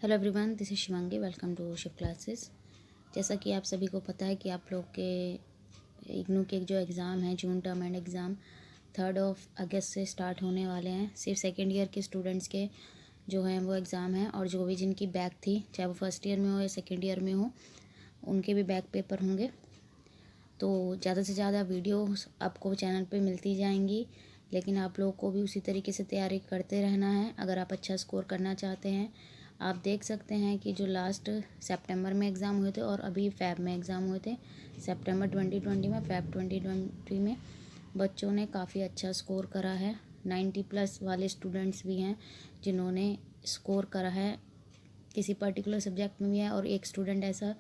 Hello everyone, this is Shivangi. Welcome to Shiv classes. जैसा कि आप सभी को पता है कि आप लोग के इग्नू के जो एग्ज़ाम है, जून टर्म एंड एग्ज़ाम 3 अगस्त से स्टार्ट होने वाले हैं। सिर्फ सेकेंड ईयर के स्टूडेंट्स के जो हैं वो एग्ज़ाम हैं, और जो भी जिनकी बैक थी, चाहे वो फर्स्ट ईयर में हो या सेकेंड ईयर में हो, उनके भी बैक पेपर होंगे। तो ज़्यादा से ज़्यादा वीडियोस आपको चैनल पे मिलती जाएंगी, लेकिन आप लोग को भी उसी तरीके से तैयारी करते रहना है अगर आप अच्छा स्कोर करना चाहते हैं। आप देख सकते हैं कि जो लास्ट सितंबर में एग्ज़ाम हुए थे और अभी फ़ैब में एग्ज़ाम हुए थे, सितंबर 2020 में, फ़ैब 2020 में बच्चों ने काफ़ी अच्छा स्कोर करा है। 90+ वाले स्टूडेंट्स भी हैं जिन्होंने स्कोर करा है किसी पर्टिकुलर सब्जेक्ट में भी है, और एक स्टूडेंट ऐसा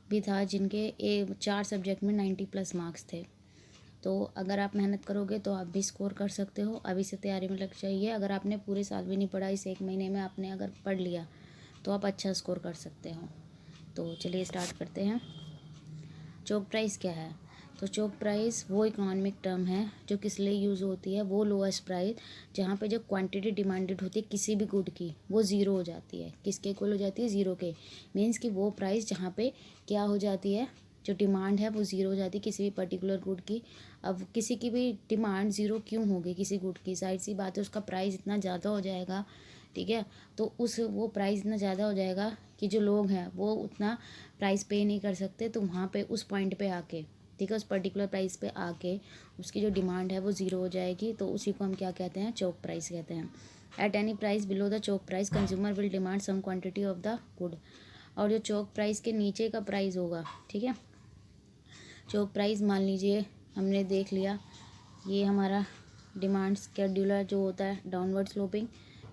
भी था जिनके 4 सब्जेक्ट में 90+ मार्क्स थे। तो अगर आप मेहनत करोगे तो आप भी स्कोर कर सकते हो। अभी से तैयारी में लग जाइए। अगर आपने पूरे साल भी नहीं पढ़ा, इस 1 महीने में आपने अगर पढ़ लिया तो आप अच्छा स्कोर कर सकते हो। तो चलिए स्टार्ट करते हैं। चोक प्राइस क्या है? तो चोक प्राइस वो इकोनॉमिक टर्म है जो किस लिए यूज़ होती है। वो लोएस्ट प्राइस जहाँ पे जो क्वांटिटी डिमांडेड होती है किसी भी गुड की, वो ज़ीरो हो जाती है। किसके इक्वल हो जाती है? ज़ीरो के। मीन्स कि वो प्राइस जहाँ पे क्या हो जाती है, जो डिमांड है वो ज़ीरो हो जाती है किसी भी पर्टिकुलर गुड की। अब किसी की भी डिमांड ज़ीरो क्यों होगी किसी गुड की? जाहिर सी बात है, उसका प्राइस इतना ज़्यादा हो जाएगा, ठीक है। तो वो प्राइस इतना ज़्यादा हो जाएगा कि जो लोग हैं वो उतना प्राइस पे नहीं कर सकते। तो वहाँ पे उस पॉइंट पे आके, ठीक है, उस पर्टिकुलर प्राइस पे आके उसकी जो डिमांड है वो ज़ीरो हो जाएगी। तो उसी को हम क्या कहते हैं? चोक प्राइस कहते हैं। At any price below the choke price consumer will demand some quantity of the good. और जो चोक प्राइस के नीचे का प्राइस होगा, ठीक है, चोक प्राइस मान लीजिए हमने देख लिया, ये हमारा डिमांड स्केड्यूलर जो होता है डाउनवर्ड स्लोपिंग,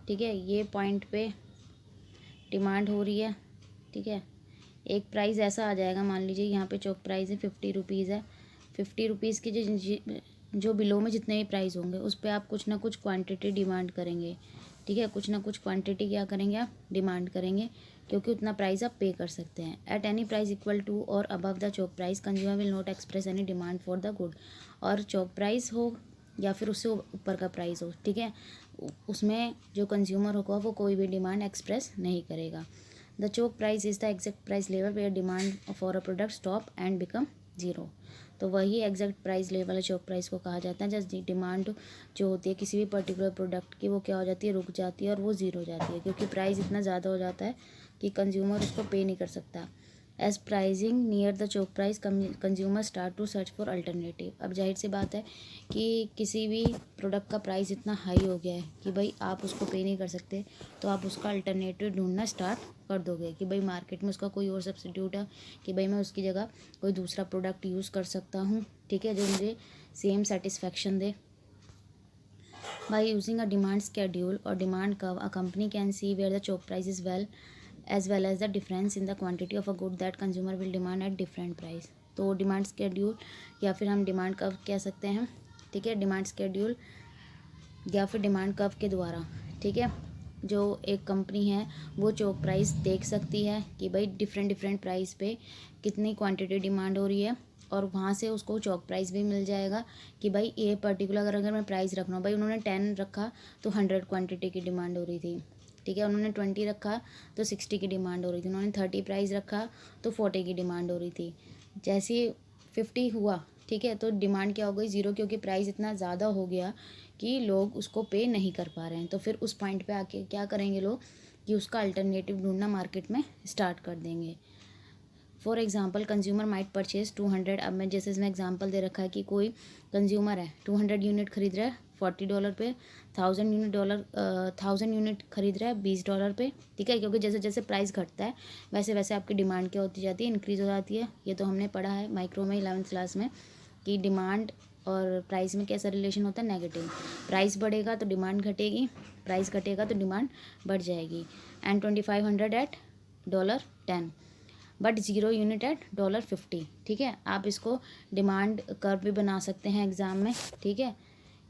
ठीक है, ये पॉइंट पे डिमांड हो रही है, ठीक है। एक प्राइस ऐसा आ जाएगा, मान लीजिए यहाँ पे चोक प्राइस है 50 रुपीज़ है। 50 रुपीज़ की जो बिलो में जितने भी प्राइस होंगे उस पर आप कुछ ना कुछ क्वांटिटी डिमांड करेंगे, ठीक है। कुछ ना कुछ क्वांटिटी क्या करेंगे? आप डिमांड करेंगे, क्योंकि उतना प्राइस आप पे कर सकते हैं। At any price equal to और above the choke price consumer will not express any demand for the good. और चोक प्राइस हो या फिर उससे ऊपर का प्राइस हो, ठीक है, उसमें जो कंज्यूमर होगा वो कोई भी डिमांड एक्सप्रेस नहीं करेगा। The choke price is the exact price level where demand for a product stop and become zero. तो वही एग्जैक्ट प्राइस लेवल वाले चोक प्राइस को कहा जाता है जब डिमांड जो होती है किसी भी पर्टिकुलर प्रोडक्ट की, वो क्या हो जाती है? रुक जाती है और वो ज़ीरो हो जाती है, क्योंकि प्राइस इतना ज़्यादा हो जाता है कि कंज्यूमर उसको पे नहीं कर सकता। As pricing near the choke price consumer start to search for alternative. अब जाहिर सी बात है कि किसी भी प्रोडक्ट का प्राइस इतना हाई हो गया है कि भाई आप उसको पे नहीं कर सकते, तो आप उसका अल्टरनेटिव ढूंढना स्टार्ट कर दोगे कि भाई मार्केट में उसका कोई और सब्स्टिट्यूट है, कि भाई मैं उसकी जगह कोई दूसरा प्रोडक्ट यूज़ कर सकता हूँ, ठीक है, जो मुझे same satisfaction they. By using a demand schedule or demand curve, a company can see where the choke price is as well as the difference in the quantity of a good that consumer will demand at different price. तो demand schedule या फिर हम demand curve कह सकते हैं, ठीक है, demand schedule या फिर डिमांड कर्व के द्वारा, ठीक है, जो एक कंपनी है वो चोक प्राइस देख सकती है कि भाई डिफरेंट प्राइस पे कितनी क्वांटिटी डिमांड हो रही है, और वहाँ से उसको चोक प्राइस भी मिल जाएगा कि भाई ये पर्टिकुलर अगर मैं प्राइस रख रहा हूँ, भाई उन्होंने 10 रखा तो 100 क्वांटिटी की डिमांड हो रही थी, ठीक है, उन्होंने 20 रखा तो 60 की डिमांड हो रही थी, उन्होंने 30 प्राइस रखा तो 40 की डिमांड हो रही थी। जैसे 50 हुआ, ठीक है, तो डिमांड क्या हो गई? ज़ीरो, क्योंकि प्राइस इतना ज़्यादा हो गया कि लोग उसको पे नहीं कर पा रहे हैं। तो फिर उस पॉइंट पे आके क्या करेंगे लोग कि उसका अल्टरनेटिव ढूंढना मार्केट में स्टार्ट कर देंगे। For example consumer might purchase 200। अब मैं जैसे इसमें एग्जाम्पल दे रखा है कि कोई कंज्यूमर है 200 यूनिट खरीद रहा है $40 पे, 1000 यूनिट खरीद रहा है $20 पे, ठीक है, क्योंकि जैसे जैसे प्राइस घटता है वैसे वैसे आपकी डिमांड क्या होती जाती है? इंक्रीज़ हो जाती है। ये तो हमने पढ़ा है माइक्रो में 11th क्लास में कि डिमांड और प्राइस में कैसा रिलेशन होता है? नेगेटिव। प्राइस बढ़ेगा तो डिमांड घटेगी, प्राइस घटेगा तो डिमांड बढ़ जाएगी। And 2500 at $10 but 0 unit at $50, ठीक है। आप इसको डिमांड कर्व भी बना सकते हैं एग्ज़ाम में, ठीक है,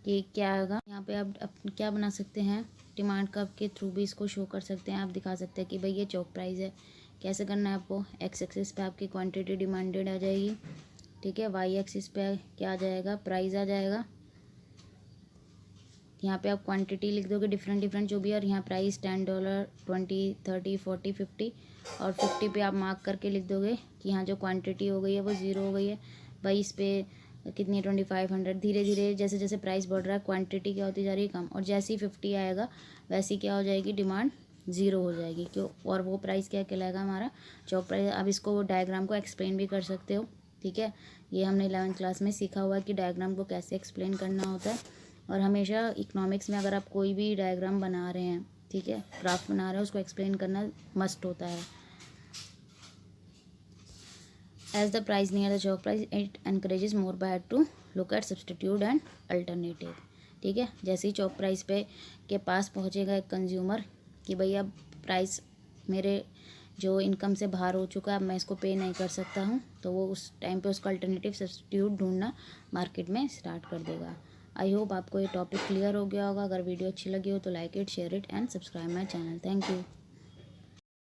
कि क्या होगा यहाँ पे आप क्या बना सकते हैं? डिमांड कर्व के थ्रू भी इसको शो कर सकते हैं। आप दिखा सकते हैं कि भाई ये चोक प्राइस है। कैसे करना है आपको? एक्स एक्सिस पे आपकी क्वांटिटी डिमांडेड आ जाएगी, ठीक है, वाई एक्सिस पे क्या आ जाएगा? प्राइस आ जाएगा, यहाँ पे आप क्वांटिटी लिख दोगे डिफरेंट डिफरेंट जो भी है, और यहाँ प्राइस $10, 20, 30, 40, 50 और 50 पे आप मार्क करके लिख दोगे कि यहाँ जो क्वांटिटी हो गई है वो 0 हो गई है। 22 पे कितनी 2500। धीरे धीरे जैसे जैसे प्राइस बढ़ रहा है क्वांटिटी क्या होती जा रही है कम, और जैसे ही 50 आएगा वैसी क्या हो जाएगी डिमांड 0 हो जाएगी। क्यों? और वो प्राइस क्या कहलाएगा हमारा चौक प्राइस। आप इसको डायग्राम को एक्सप्लेन भी कर सकते हो, ठीक है। ये हमने 11th क्लास में सीखा हुआ है कि डायग्राम को कैसे एक्सप्लेन करना होता है। और हमेशा इकोनॉमिक्स में अगर आप कोई भी डायग्राम बना रहे हैं, ठीक है, ग्राफ बना रहे हैं, उसको एक्सप्लेन करना मस्ट होता है। As the price near the choke price it encourages more buyer to look at substitute and alternative, ठीक है। जैसे ही चौक प्राइस पे के पास पहुंचेगा एक कंज्यूमर कि भैया प्राइस मेरे जो इनकम से बाहर हो चुका है, अब मैं इसको पे नहीं कर सकता हूँ, तो वो उस टाइम पे उसका अल्टरनेटिव सब्सटीट्यूट ढूंढना मार्केट में स्टार्ट कर देगा। आई होप आपको ये टॉपिक क्लियर हो गया होगा। अगर वीडियो अच्छी लगी हो तो like it, share it and subscribe my channel. Thank you.